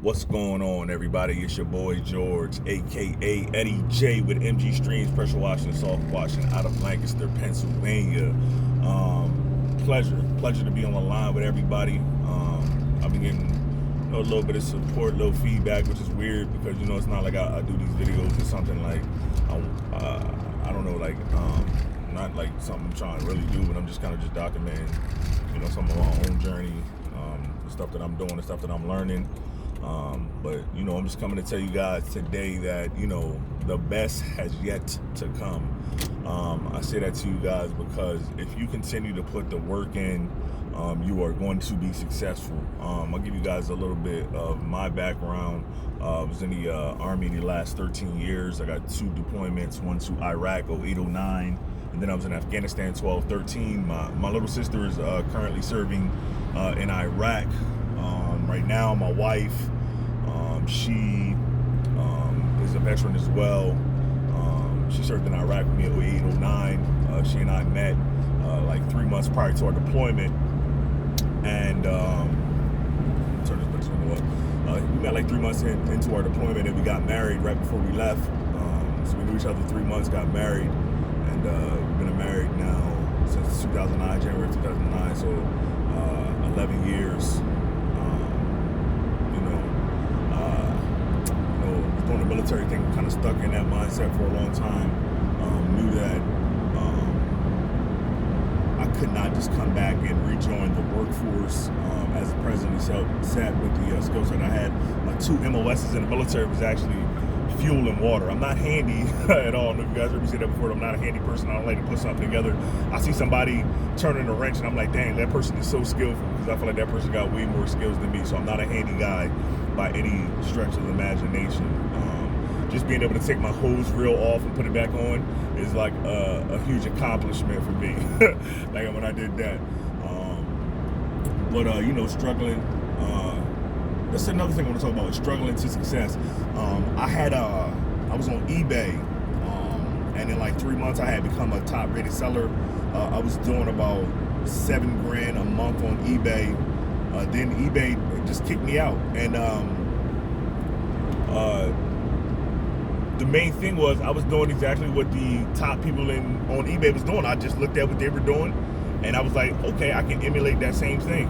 What's going on, everybody? It's your boy George, aka Eddie J, with MG Streams Pressure Washing and Soft Washing out of Lancaster, Pennsylvania. Pleasure to be on the line with everybody. I've been getting a little bit of support, a little feedback, which is weird because it's not like I do these videos or something like I don't know, like not like something I'm trying to really do, but I'm just kind of just documenting, some of my own journey, the stuff that I'm doing, the stuff that I'm learning. But I'm just coming to tell you guys today that the best has yet to come. I say that to you guys because if you continue to put the work in, you are going to be successful. I'll give you guys a little bit of my background. I was in the Army the last 13 years. I got 2 deployments, one to Iraq, 08-09, and then I was in Afghanistan 12-13. My little sister is currently serving in Iraq. Right now, my wife, she is a veteran as well. She served in Iraq with me at 08-09. She and I met like 3 months prior to our deployment, and turn this picture on. We met like 3 months into our deployment, and we got married right before we left. So we knew each other 3 months, got married, and we've been married now since 2009, January 2009. So 11 years. Doing the military thing, kind of stuck in that mindset for a long time. Knew that I could not just come back and rejoin the workforce. As the president said with the skill set I had, my 2 MOSs in the military was actually fuel and water. I'm not handy at all. I know you guys heard me say that before. I'm not a handy person. I don't like to put something together. I see somebody turning a wrench and I'm like, dang, that person is so skillful, because I feel like that person got way more skills than me. So I'm not a handy guy by any stretch of the imagination. Just being able to take my hose reel off and put it back on is like a huge accomplishment for me. Like when I did that. Struggling. That's another thing I want to talk about, is struggling to success. I was on eBay, and in like 3 months I had become a top rated seller. I was doing about $7,000 a month on eBay. Then eBay just kicked me out, and the main thing was I was doing exactly what the top people on eBay was doing. I just looked at what they were doing, and I was like, okay, I can emulate that same thing.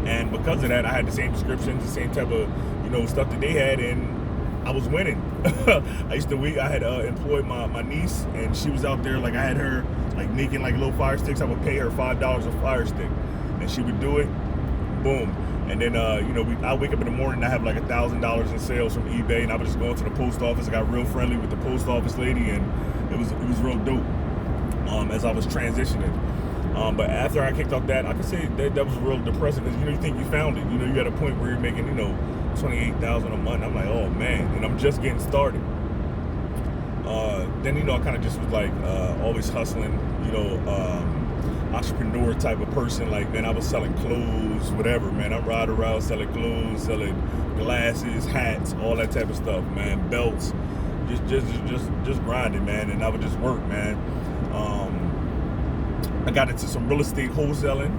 And because of that, I had the same descriptions, the same type of stuff that they had, and I was winning. I had employed my niece, and she was out there, like I had her like making like little fire sticks. I would pay her $5 a fire stick, and she would do it. Boom. And then I wake up in the morning, I have like $1,000 in sales from eBay, and I was just going to the post office. I got real friendly with the post office lady, and it was real dope as I was transitioning. But after I kicked off that, I could say that was real depressing, because you think you found it. You're at a point where you're making $28,000 a month. I'm like, oh man, and I'm just getting started. Then I kind of just was like always hustling, entrepreneur type of person. Like, man, I was selling clothes, whatever, man. I'm riding around selling clothes, selling glasses, hats, all that type of stuff, man. Belts, just grinding, man. And I would just work, man. I got into some real estate wholesaling,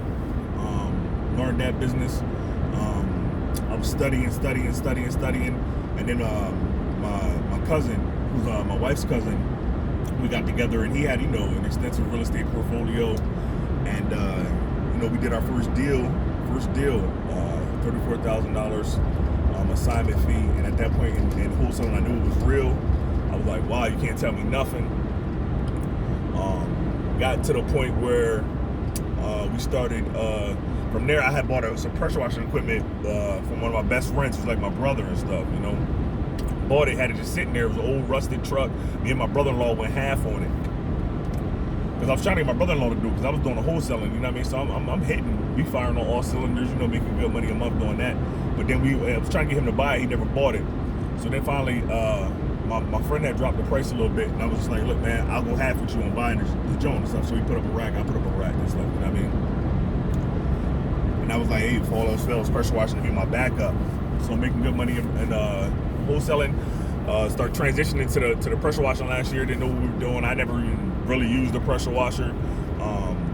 learned that business. I was studying, and then my cousin, who's my wife's cousin, we got together, and he had an extensive real estate portfolio, and we did our first deal, $34,000 assignment fee. And at that point in wholesaling, I knew it was real. I was like, wow, you can't tell me nothing. Got to the point where we started. From there, I had bought some pressure washing equipment from one of my best friends, who's like my brother and stuff. Bought it, had it just sitting there. It was an old rusted truck. Me and my brother-in-law went half on it, because I was trying to get my brother-in-law to do it, because I was doing the wholesaling. You know what I mean? So I'm hitting, we firing on all cylinders. Making good money a month doing that. But then I was trying to get him to buy it. He never bought it. So then finally, my friend had dropped the price a little bit, and I was just like, look, man, I'll go half with you on buying the joint and stuff. So he put up a rack, I put up a rack and stuff, you know what I mean? And I was like, hey, if all else fails, pressure washing to be my backup. So I'm making good money in wholesaling. Start transitioning to the pressure washing last year. Didn't know what we were doing. I never even really used the pressure washer.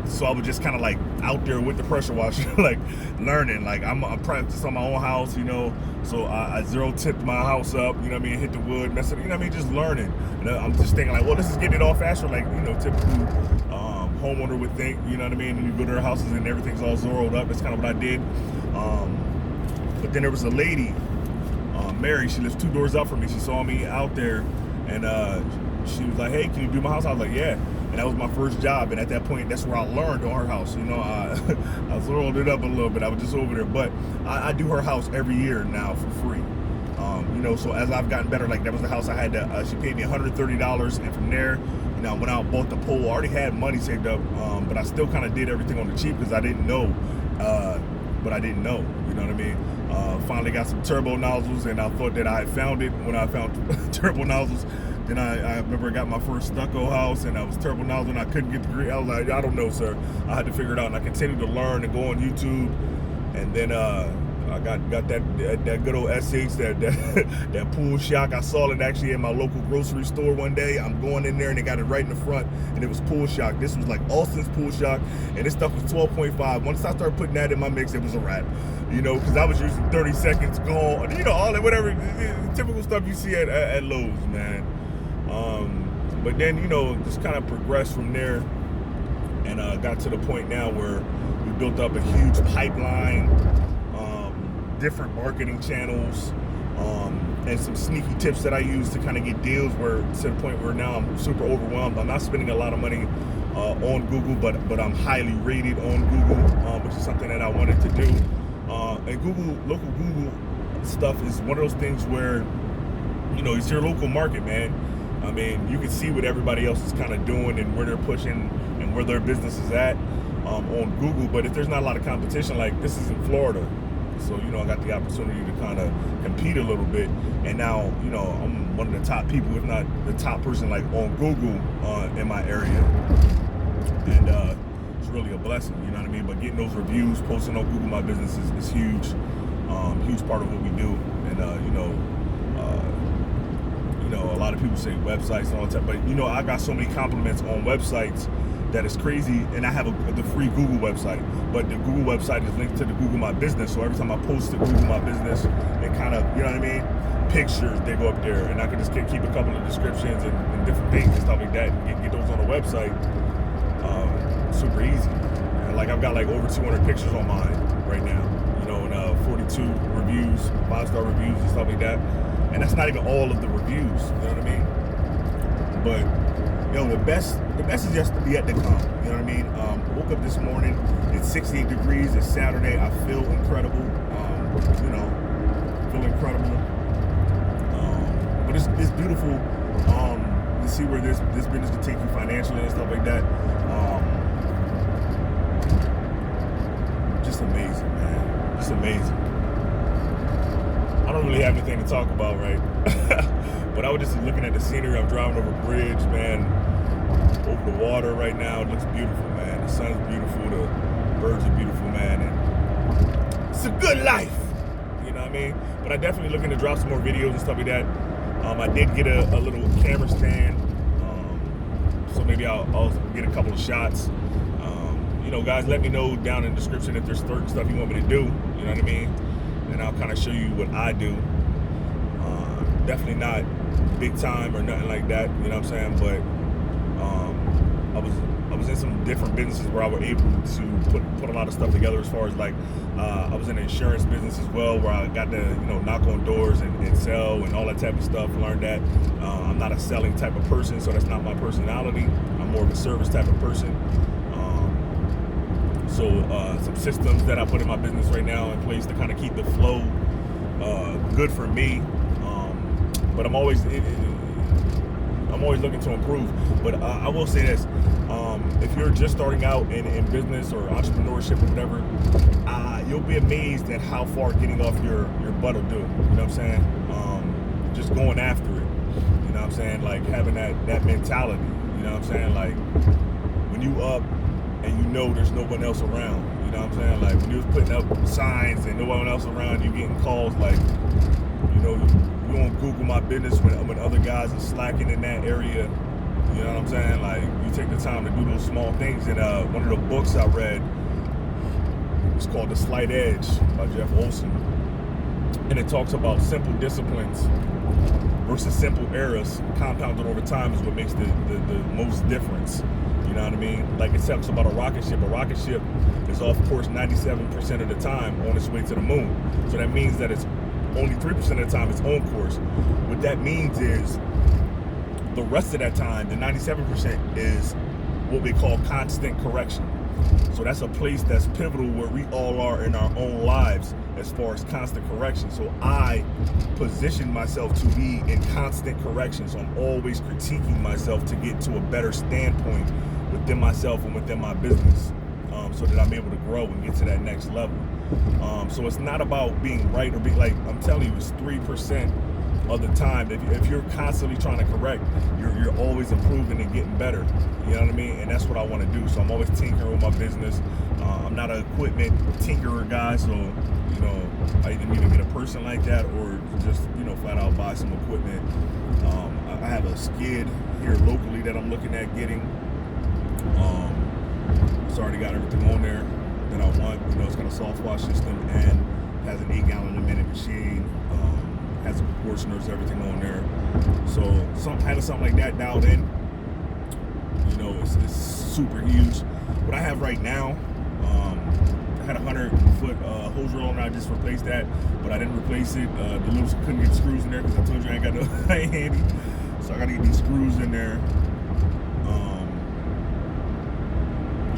So I was just kind of like out there with the pressure washer, like learning. Like I'm practicing on my own house, you know. So I zero tipped my house up, you know what I mean, hit the wood, mess it, you know what I mean, just learning. And I'm just thinking like, well, this is getting it all faster, like, you know, typical homeowner would think, you know what I mean. And you go to their houses and everything's all zeroed up. That's kind of what I did. But then there was a lady, Mary. She lives 2 doors up from me. She saw me out there, and she was like, "Hey, can you do my house?" I was like, "Yeah." And that was my first job. And at that point, that's where I learned on her house. You know, I zeroed it up a little bit. I was just over there, but I do her house every year now for free. You know, so as I've gotten better, like that was the house I had to. She paid me $130, and from there, you know, I went out and bought the pole. I already had money saved up, but I still kind of did everything on the cheap because I didn't know. But I didn't know, you know what I mean? Finally got some turbo nozzles, and I thought that I had found it when I found turbo nozzles. Then I remember I got my first stucco house, and I was turbo nozzle, and I couldn't get the grid. I was like, I don't know, sir. I had to figure it out, and I continued to learn and go on YouTube, and then I got that good old SH, that pool shock. I saw it actually in my local grocery store one day. I'm going in there, and they got it right in the front, and it was pool shock. This was like Austin's pool shock, and this stuff was 12.5. Once I started putting that in my mix, it was a wrap. You know, because I was using 30 seconds, gone. You know, all that, whatever, typical stuff you see at Lowe's, man. But then, you know, just kind of progressed from there, and got to the point now where we built up a huge pipeline, different marketing channels, and some sneaky tips that I use to kind of get deals where to the point where now I'm super overwhelmed. I'm not spending a lot of money on Google, but I'm highly rated on Google, which is something that I wanted to do. And local Google stuff is one of those things where, you know, it's your local market, man. I mean, you can see what everybody else is kind of doing and where they're pushing and where their business is at on Google. But if there's not a lot of competition, like this is in Florida, so, you know, I got the opportunity to kind of compete a little bit. And now, you know, I'm one of the top people, if not the top person, like on Google in my area. And it's really a blessing, you know what I mean? But getting those reviews, posting on Google My Business is huge, huge part of what we do. And, you know, a lot of people say websites and all that, but, you know, I got so many compliments on websites that is crazy. And I have the free Google website, but the Google website is linked to the Google My Business. So every time I post to Google My Business, it kind of, you know what I mean? Pictures, they go up there, and I can just keep a couple of descriptions and different things and stuff like that, and get those on the website. Super easy. And like I've got like over 200 pictures on mine right now, you know, and 42 reviews, 5-star reviews and stuff like that. And that's not even all of the reviews, you know what I mean? But, you know, the best is just yet to come, you know what I mean? Woke up this morning, it's 68 degrees, it's Saturday, I feel incredible, you know, feel incredible. But it's beautiful to see where this business can take you financially and stuff like that. Just amazing, man. Just amazing. I don't really have anything to talk about, right? But I was just looking at the scenery. I'm driving over a bridge, man, over the water right now. It looks beautiful, man. The sun's beautiful. The birds are beautiful, man. And it's a good life. You know what I mean? But I definitely looking to drop some more videos and stuff like that. I did get a little camera stand, so maybe I'll get a couple of shots. You know, guys, let me know down in the description if there's certain stuff you want me to do. You know what I mean? And I'll kind of show you what I do. Definitely not big time or nothing like that. You know what I'm saying? But I was in some different businesses where I was able to put a lot of stuff together. As far as like, I was in the insurance business as well, where I got to, you know, knock on doors and sell and all that type of stuff. Learned that I'm not a selling type of person, so that's not my personality. I'm more of a service type of person. So some systems that I put in my business right now in place to kind of keep the flow good for me. But I'm always looking to improve. But I will say this: if you're just starting out in business or entrepreneurship or whatever, you'll be amazed at how far getting off your butt will do. You know what I'm saying? Just going after it. You know what I'm saying? Like having that mentality. You know what I'm saying? Like when you up and you know there's no one else around. You know what I'm saying? Like when you was putting up signs and no one else around, you getting calls like, you know, you on Google My Business when other guys are slacking in that area. You know what I'm saying? Like, you take the time to do those small things. And one of the books I read was called The Slight Edge by Jeff Olson. And it talks about simple disciplines versus simple errors compounded over time is what makes the most difference. You know what I mean? Like, it talks about a rocket ship. A rocket ship is off course 97% of the time on its way to the moon. So that means that it's only 3% of the time it's on course. What that means is the rest of that time, the 97%, is what we call constant correction. So that's a place that's pivotal where we all are in our own lives as far as constant correction. So I position myself to be in constant correction. So I'm always critiquing myself to get to a better standpoint within myself and within my business, so that I'm able to grow and get to that next level. So it's not about being right or being, like, I'm telling you, it's 3% of the time. If you're constantly trying to correct, you're always improving and getting better. You know what I mean? And that's what I want to do. So I'm always tinkering with my business. I'm not an equipment tinkerer guy, so, you know, I either need to get a person like that or just, you know, flat out buy some equipment. I have a skid here locally that I'm looking at getting. It's already got everything on there that I want. You know, it's got a soft wash system and has an 8-gallon-a-minute machine. Has the proportioners, everything on there. So having something like that dialed in, you know, it's super huge. What I have right now, I had a 100-foot hose roller, and I just replaced that, but I didn't replace it. The loops couldn't get screws in there because I told you I ain't got no I ain't handy. So I got to get these screws in there,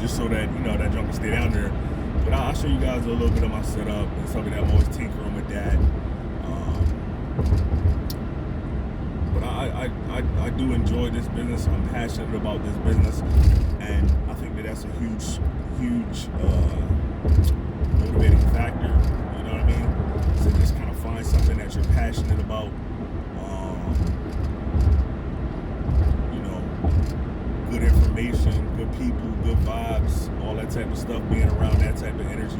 just so that, you know, that junk can stay down there. But I'll show you guys a little bit of my setup and something that I'm always tinkering with that. But I do enjoy this business. I'm passionate about this business, and I think that that's a huge motivating factor. You know what I mean? So just kind of find something that you're passionate about. You know, good information, good people, good vibes, all that type of stuff. Being around that type of energy.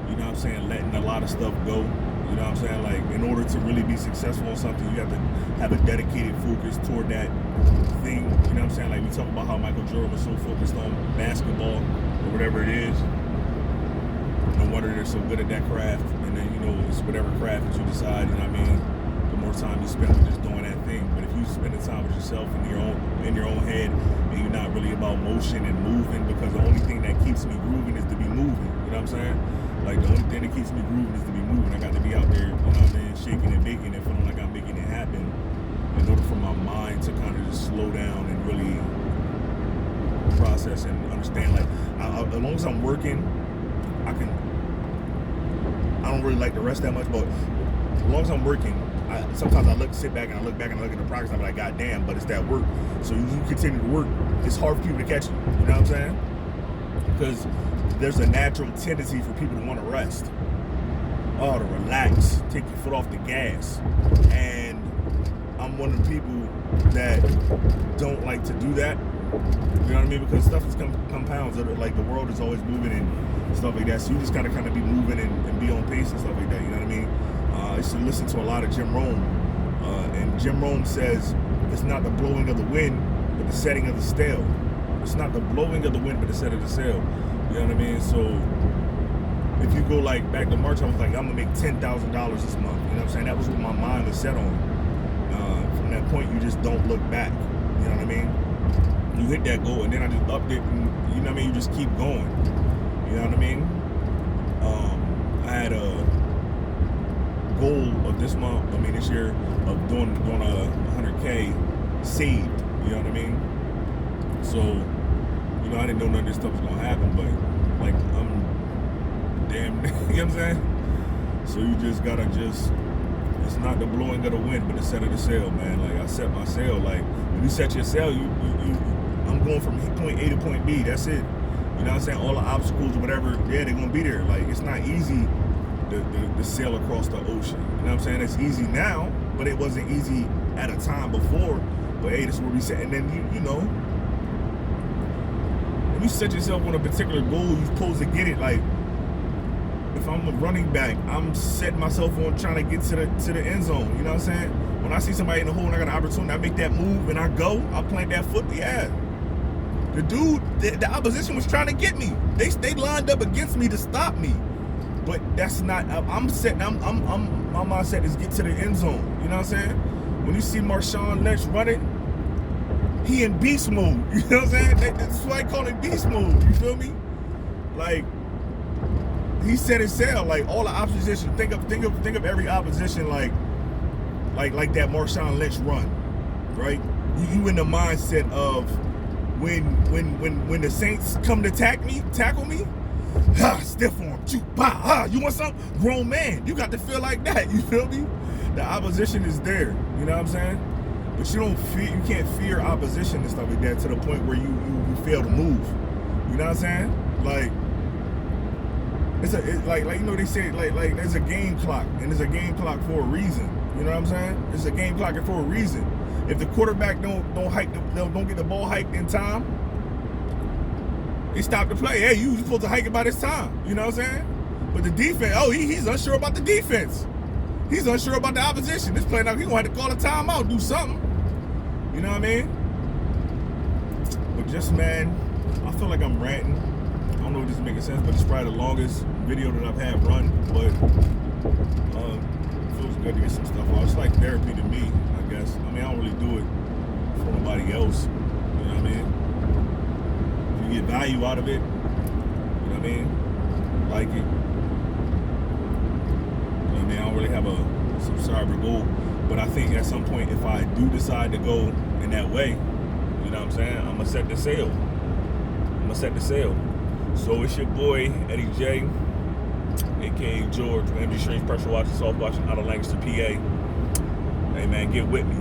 You know what I'm saying? Letting a lot of stuff go. You know what I'm saying? Like, in order to really be successful on something, you have to have a dedicated focus toward that thing. You know what I'm saying? Like, we talk about how Michael Jordan was so focused on basketball or whatever it is. No wonder they're so good at that craft. And then, you know, it's whatever craft that you decide, you know what I mean? The more time you spend with just doing that thing. But if you spend the time with yourself in your own head, and you're not really about motion and moving, because the only thing that keeps me grooving is to be moving. You know what I'm saying? Like, the only thing that keeps me grooving is to be moving. I got to be out there, you know what I mean, shaking and baking and feeling like I'm making it happen, in order for my mind to kind of just slow down and really process and understand. Like, as long as I'm working, I don't really like the rest that much, but as long as I'm working, sometimes I sit back and I look at the progress, and I'm like, God damn, but it's that work. So you continue to work, it's hard for people to catch you. You know what I'm saying? Because there's a natural tendency for people to want to rest. To relax, take your foot off the gas. And I'm one of the people that don't like to do that. You know what I mean? Because stuff is compounds. Like, the world is always moving and stuff like that. So you just gotta kind of be moving and be on pace and stuff like that. You know what I mean? I used to listen to a lot of Jim Rome. And Jim Rome says, it's not the blowing of the wind, but the setting of the sail. It's not the blowing of the wind, but the setting of the sail. You know what I mean? So if you go, like, back to March, I was like, I'm gonna make $10,000 this month. You know what I'm saying? That was what my mind was set on. From that point, you just don't look back. You know what I mean? You hit that goal, and then I just upped it, and, you know what I mean? You just keep going. You know what I mean? I had a goal of this year, of doing a 100K saved. You know what I mean? So, you know, I didn't know none of this stuff was gonna happen, but, like, I'm damn, you know what I'm saying? So you just gotta it's not the blowing of the wind, but the set of the sail, man. Like, I set my sail. Like, when you set your sail, I'm going from point A to point B. That's it. You know what I'm saying? All the obstacles or whatever, yeah, they're gonna be there. Like, it's not easy to sail across the ocean. You know what I'm saying? It's easy now, but it wasn't easy at a time before. But hey, this is where we set. And then you know, when you set yourself on a particular goal, you're supposed to get it. Like, if I'm a running back, I'm setting myself on trying to get to the end zone. You know what I'm saying? When when I see somebody in the hole and I got an opportunity, I make that move and I go, I plant that foot. Yeah. The dude, the opposition was trying to get me. They lined up against me to stop me. But that's not. My mindset is get to the end zone. You know what I'm saying? When you see Marshawn Lynch running, he in beast mode. You know what I'm saying? That's why I call it beast mode. You feel me? Like he set his sail. Like all the opposition. Think of every opposition like that Marshawn Lynch run, right? You in the mindset of when the Saints come to tackle me, stiff arm, you want something? Grown man, you got to feel like that. You feel me? The opposition is there. You know what I'm saying? But you can't fear opposition and stuff like that to the point where you fail to move. You know what I'm saying? Like it's like you know they say like there's a game clock and there's a game clock for a reason. You know what I'm saying? There's a game clock for a reason. If the quarterback don't get the ball hiked in time, they stop the play. Hey, you supposed to hike it by this time. You know what I'm saying? But the defense, he's unsure about the defense. He's unsure about the opposition. This play now, he's gonna have to call a timeout, do something. You know what I mean? But just, man, I feel like I'm ranting. I don't know if this is making sense, but it's probably the longest video that I've had run. But it feels good to get some stuff out. It's like therapy to me, I guess. I mean, I don't really do it for nobody else. You know what I mean? If you get value out of it, you know what I mean? Like it. You know what I mean? I don't really have a subscriber goal. But I think at some point, if I do decide to go in that way, you know what I'm saying? I'm going to set the sail. So it's your boy, Eddie J, a.k.a. George, from MD Streams, Pressure Washing, Soft Washing, out of Lancaster, PA. Hey, man, get with me.